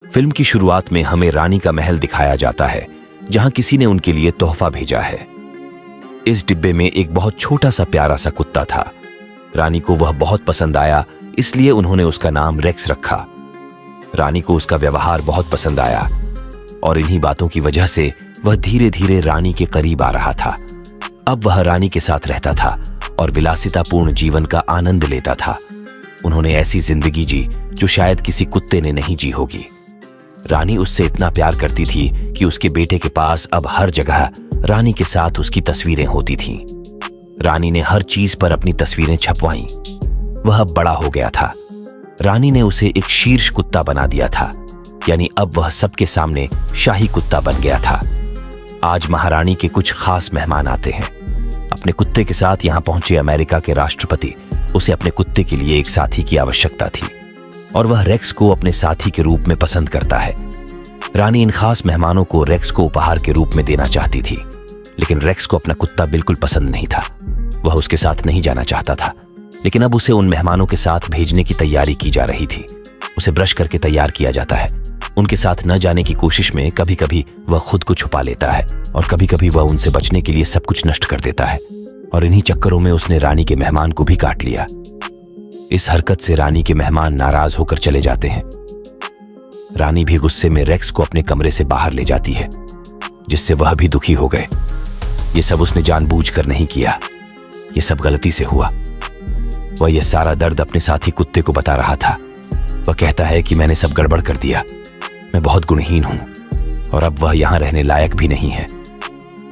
Film की शुरुआत में हमें रानी का महल दिखाया जाता है, जहां किसी ने उनके लिए तोहफा भेजा है। इस डिब्बे में एक बहुत छोटा सा प्यारा सा कुत्ता था। रानी को वह बहुत पसंद आया, इसलिए उन्होंने उसका नाम रेक्स रखा। रानी को उसका व्यवहार बहुत पसंद आया और इन्हीं बातों की वजह से वह धीरे धीरे रानी के करीब आ रहा था। अब वह रानी के साथ रहता था और विलासितापूर्ण जीवन का आनंद लेता था। उन्होंने ऐसी जिंदगी जी जो शायद किसी कुत्ते ने नहीं जी होगी। रानी उससे इतना प्यार करती थी कि उसके बेटे के पास अब हर जगह रानी के साथ उसकी तस्वीरें होती थीं। रानी ने हर चीज पर अपनी तस्वीरें छपवाईं। वह अब बड़ा हो गया था। रानी ने उसे एक शीर्ष कुत्ता बना दिया था, यानी अब वह सबके सामने शाही कुत्ता बन गया था। आज महारानी के कुछ खास मेहमान आते हैं। अपने कुत्ते के साथ यहां पहुंचे अमेरिका के राष्ट्रपति। उसे अपने कुत्ते के लिए एक साथी की आवश्यकता थी और वह रेक्स को अपने साथी के रूप में पसंद करता है। रानी इन खास मेहमानों को रेक्स को उपहार के रूप में देना चाहती थी, लेकिन रेक्स को अपना कुत्ता बिल्कुल पसंद नहीं था। वह उसके साथ नहीं जाना चाहता था, लेकिन अब उसे उन मेहमानों के साथ भेजने की तैयारी की जा रही थी। उसे ब्रश करके तैयार किया जाता है। उनके साथ न जाने की कोशिश में कभी कभी वह खुद को छुपा लेता है और कभी कभी वह उनसे बचने के लिए सब कुछ नष्ट कर देता है, और इन्हीं चक्करों में उसने रानी के मेहमान को भी काट लिया। इस हरकत से रानी के मेहमान नाराज होकर चले जाते हैं। रानी भी गुस्से में रेक्स को अपने कमरे से बाहर ले जाती है, जिससे वह भी दुखी हो गए। यह सब उसने जानबूझकर नहीं किया, यह सब गलती से हुआ। वह यह सारा दर्द अपने साथी कुत्ते को बता रहा था। वह कहता है कि मैंने सब गड़बड़ कर दिया, मैं बहुत गुणहीन हूं और अब वह यहां रहने लायक भी नहीं है।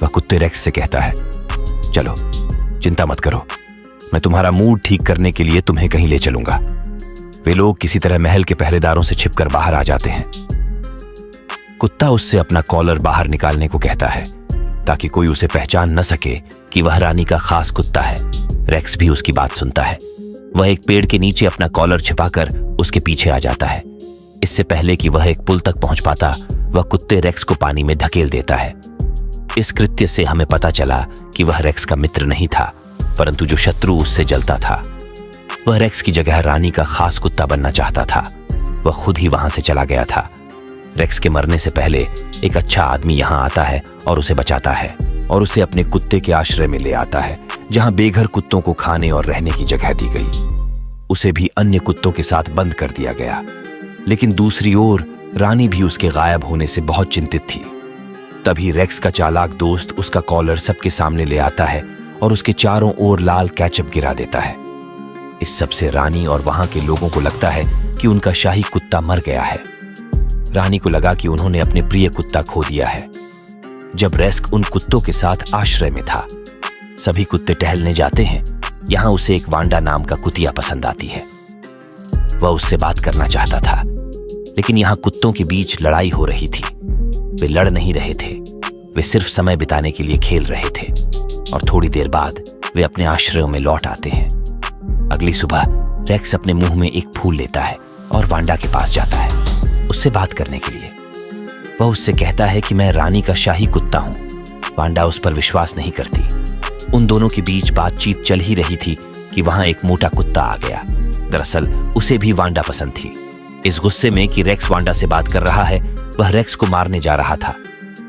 वह कुत्ते रेक्स से कहता है, चलो चिंता मत करो, मैं तुम्हारा मूड ठीक करने के लिए तुम्हें कहीं ले चलूंगा। वे लोग किसी तरह महल के पहरेदारों से छिपकर बाहर आ जाते हैं। कुत्ता उससे अपना कॉलर बाहर निकालने को कहता है ताकि कोई उसे पहचान न सके कि वह रानी का खास कुत्ता है। रेक्स भी उसकी बात सुनता है। वह एक पेड़ के नीचे अपना कॉलर छिपाकर उसके पीछे आ जाता है। इससे पहले कि वह एक पुल तक पहुंच पाता, वह कुत्ते रेक्स को पानी में धकेल देता है। इस कृत्य से हमें पता चला कि वह रेक्स का मित्र नहीं था, परंतु जो शत्रु उससे जलता था। वह रेक्स की जगह रानी का खास कुत्ता बनना चाहता था। वह खुद ही वहां से चला गया था। रेक्स के मरने से पहले एक अच्छा आदमी यहां आता है और उसे बचाता है और उसे अपने कुत्ते के आश्रय में ले आता है, जहां बेघर कुत्तों को खाने और रहने की जगह दी गई। उसे भी अन्य कुत्तों के साथ बंद कर दिया गया। लेकिन दूसरी ओर रानी भी उसके गायब होने से बहुत चिंतित थी। तभी रेक्स का चालाक दोस्त उसका कॉलर सबके सामने ले आता है और उसके चारों ओर लाल केचप गिरा देता है। इस सब से रानी और वहां के लोगों को लगता है कि उनका शाही कुत्ता मर गया है। रानी को लगा कि उन्होंने अपने प्रिय कुत्ता खो दिया है। जब रेक्स उन कुत्तों के साथ आश्रय में था, सभी कुत्ते टहलने जाते हैं। यहां उसे एक वांडा नाम का कुतिया पसंद आती है। वह उससे बात करना चाहता था, लेकिन यहां कुत्तों के बीच लड़ाई हो रही थी। वे लड़ नहीं रहे थे, वे सिर्फ समय बिताने के लिए खेल रहे थे। और थोड़ी देर बाद वे अपने आश्रयों में लौट आते हैं। अगली सुबह रेक्स अपने मुंह में एक फूल लेता है और वांडा के पास जाता है उससे बात करने के लिए। वह उससे कहता है कि मैं रानी का शाही कुत्ता हूं। वांडा उस पर विश्वास नहीं करती। उन दोनों के बीच बातचीत चल ही रही थी कि वहां एक मोटा कुत्ता आ गया। दरअसल उसे भी वांडा पसंद थी। इस गुस्से में कि रेक्स वांडा से बात कर रहा है, वह रेक्स को मारने जा रहा था,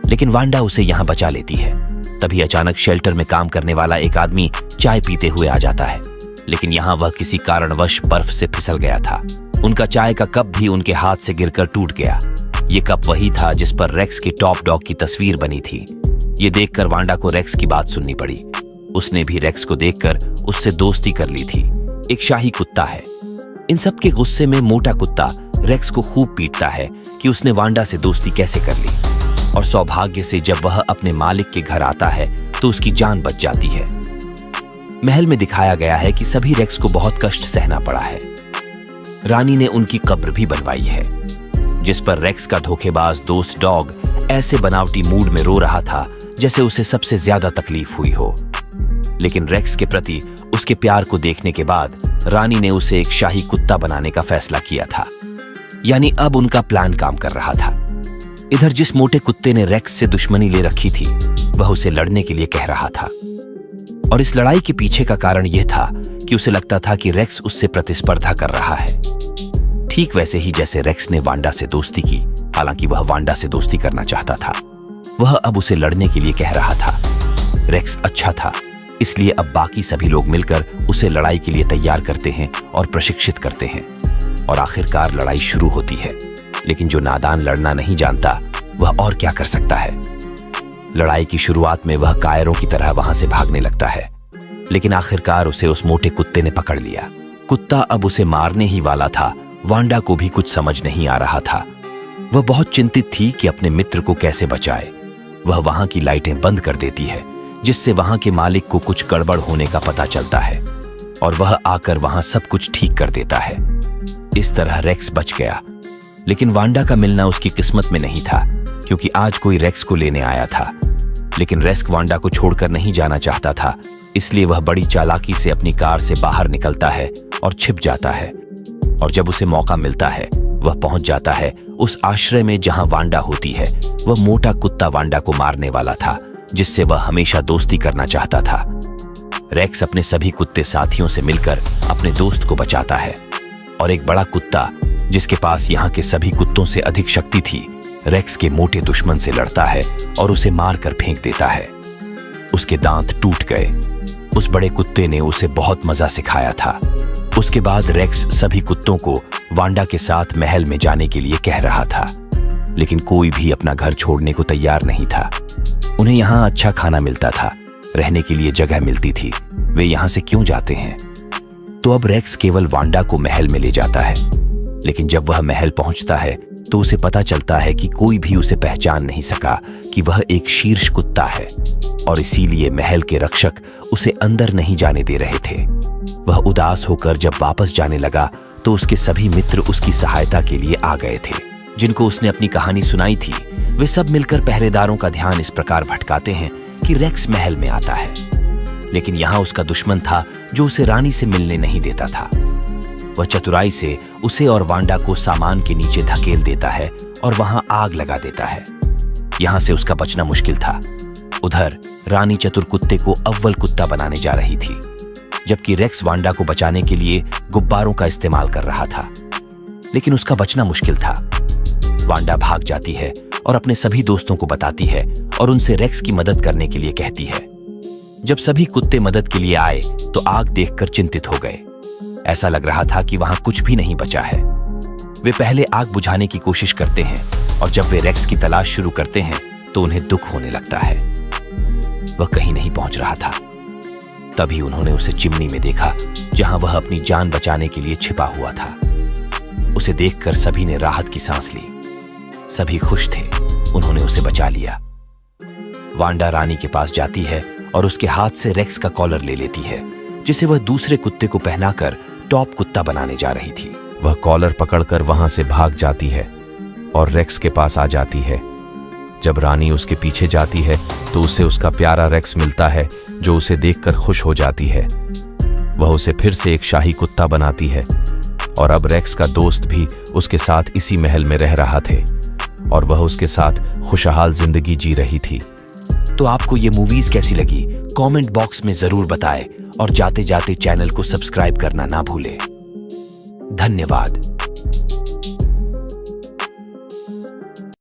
लेकिन वांडा उसे यहां बचा लेती है। तभी अचानक शेल्टर में काम करने वाला एक आदमी चाय पीते हुए आ जाता है, लेकिन यहां वह किसी कारणवश बर्फ से फिसल गया था। उनका चाय का कप भी उनके हाथ से गिरकर टूट गया। ये कप वही था जिस पर रेक्स के टॉप डॉग की तस्वीर बनी थी। ये देखकर वांडा को रेक्स की बात सुननी पड़ी। उसने भी रेक्स को देखकर उससे दोस्ती कर ली थी। एक शाही कुत्ता है। इन सब के गुस्से में मोटा कुत्ता रेक्स को खूब पीटता है कि उसने वांडा से दोस्ती कैसे कर ली, और सौभाग्य से जब वह अपने मालिक के घर आता है तो उसकी जान बच जाती है। महल में दिखाया गया है कि सभी रेक्स को बहुत कष्ट सहना पड़ा है। रानी ने उनकी कब्र भी बनवाई है, जिस पर रेक्स का धोखेबाज दोस्त डॉग ऐसे बनावटी मूड में रो रहा था जैसे उसे सबसे ज्यादा तकलीफ हुई हो। लेकिन रेक्स के प्रति उसके प्यार को देखने के बाद रानी ने उसे एक शाही कुत्ता बनाने का फैसला किया था। यानी अब उनका प्लान काम कर रहा था। इधर जिस मोटे कुत्ते ने रेक्स से दुश्मनी ले रखी थी, वह उसे लड़ने के लिए कह रहा था, और इस लड़ाई के पीछे का कारण यह था कि उसे लगता था कि रेक्स उससे प्रतिस्पर्धा कर रहा है। ठीक वैसे ही जैसे रेक्स ने वांडा से दोस्ती की। हालांकि वह वांडा से दोस्ती करना चाहता था, वह अब उसे लड़ने के लिए कह रहा था। रेक्स अच्छा था, इसलिए अब बाकी सभी लोग मिलकर उसे लड़ाई के लिए तैयार करते हैं और प्रशिक्षित करते हैं, और आखिरकार लड़ाई शुरू होती है। लेकिन जो नादान लड़ना नहीं जानता, वह और क्या कर सकता है। लड़ाई की शुरुआत में वह कायरों की तरह वहां से भागने लगता है, लेकिन आखिरकार उसे उस मोटे कुत्ते ने पकड़ लिया। कुत्ता अब उसे मारने ही वाला था। वांडा को भी कुछ समझ नहीं आ रहा था। वह बहुत चिंतित थी कि अपने मित्र को कैसे बचाए। वह वहां की लाइटें बंद कर देती है, जिससे वहां के मालिक को कुछ गड़बड़ होने का पता चलता है, और वह आकर वहां सब कुछ ठीक कर देता है। इस तरह रेक्स बच गया। लेकिन वांडा का मिलना उसकी किस्मत में नहीं था, क्योंकि आज कोई रेक्स को लेने आया था। लेकिन रेक्स वांडा को छोड़कर नहीं जाना चाहता था, इसलिए वह बड़ी चालाकी से अपनी कार से बाहर निकलता है और छिप जाता है। और जब उसे मौका मिलता है, वह पहुंच जाता है उस आश्रय में जहां वांडा होती है। वह मोटा कुत्ता वांडा को मारने वाला था, जिससे वह हमेशा दोस्ती करना चाहता था। रेक्स अपने सभी कुत्ते साथियों से मिलकर अपने दोस्त को बचाता है, और एक बड़ा कुत्ता जिसके पास यहाँ के सभी कुत्तों से अधिक शक्ति थी, रेक्स के मोटे दुश्मन से लड़ता है और उसे मारकर फेंक देता है। उसके दांत टूट गए। उस बड़े कुत्ते ने उसे बहुत मजा सिखाया था। उसके बाद रेक्स सभी कुत्तों को वांडा के साथ महल में जाने के लिए कह रहा था, लेकिन कोई भी अपना घर छोड़ने को तैयार नहीं था। उन्हें यहाँ अच्छा खाना मिलता था, रहने के लिए जगह मिलती थी, वे यहाँ से क्यों जाते हैं? तो अब रेक्स केवल वांडा को महल में ले जाता है। लेकिन जब वह महल पहुंचता है तो उसे पता चलता है कि कोई भी उसे पहचान नहीं सका कि वह एक शीर्ष कुत्ता है, और इसीलिए महल के रक्षक उसे अंदर नहीं जाने दे रहे थे। वह उदास होकर जब वापस जाने लगा तो उसके सभी मित्र उसकी सहायता के लिए आ गए थे, जिनको उसने अपनी कहानी सुनाई थी। वे सब मिलकर पहरेदारों का ध्यान इस प्रकार भटकाते हैं कि रेक्स महल में आता है। लेकिन यहाँ उसका दुश्मन था जो उसे रानी से मिलने नहीं देता था। वह चतुराई से उसे और वांडा को सामान के नीचे धकेल देता है और वहां आग लगा देता है। यहां से उसका बचना मुश्किल था। उधर रानी चतुर कुत्ते को अव्वल कुत्ता बनाने जा रही थी, जबकि रेक्स वांडा को बचाने के लिए गुब्बारों का इस्तेमाल कर रहा था। लेकिन उसका बचना मुश्किल था। वांडा भाग जाती है और अपने सभी दोस्तों को बताती है और उनसे रेक्स की मदद करने के लिए कहती है। जब सभी कुत्ते मदद के लिए आए तो आग देखकर चिंतित हो गए। ऐसा लग रहा था कि वहां कुछ भी नहीं बचा है। वे पहले आग बुझाने की कोशिश करते हैं, और जब वे रेक्स की तलाश शुरू करते हैं तो उन्हें दुख होने लगता है। वह कहीं नहीं पहुंच रहा था। तभी उन्होंने उसे चिमनी में देखा, जहां वह अपनी जान बचाने के लिए छिपा हुआ था। उसे देखकर सभी ने राहत की सांस ली। सभी खुश थे, उन्होंने उसे बचा लिया। वांडा रानी के पास जाती है और उसके हाथ से रेक्स का कॉलर ले लेती है, जिसे वह दूसरे कुत्ते को पहनाकर टॉप कुत्ता बनाने जा रही थी। वह कॉलर पकड़कर वहां से भाग जाती है और रेक्स के पास आ जाती है। जब रानी उसके पीछे जाती है तो उसे उसका प्यारा रेक्स मिलता है, जो उसे देखकर खुश हो जाती है। वह उसे फिर से एक शाही कुत्ता बनाती है, और अब रेक्स का दोस्त भी उसके साथ इसी महल में रह रहा थे, और वह उसके साथ खुशहाल जिंदगी जी रही थी। तो आपको ये मूवीज कैसी लगी, कमेंट बॉक्स में जरूर बताएं, और जाते जाते चैनल को सब्सक्राइब करना ना भूलें। धन्यवाद।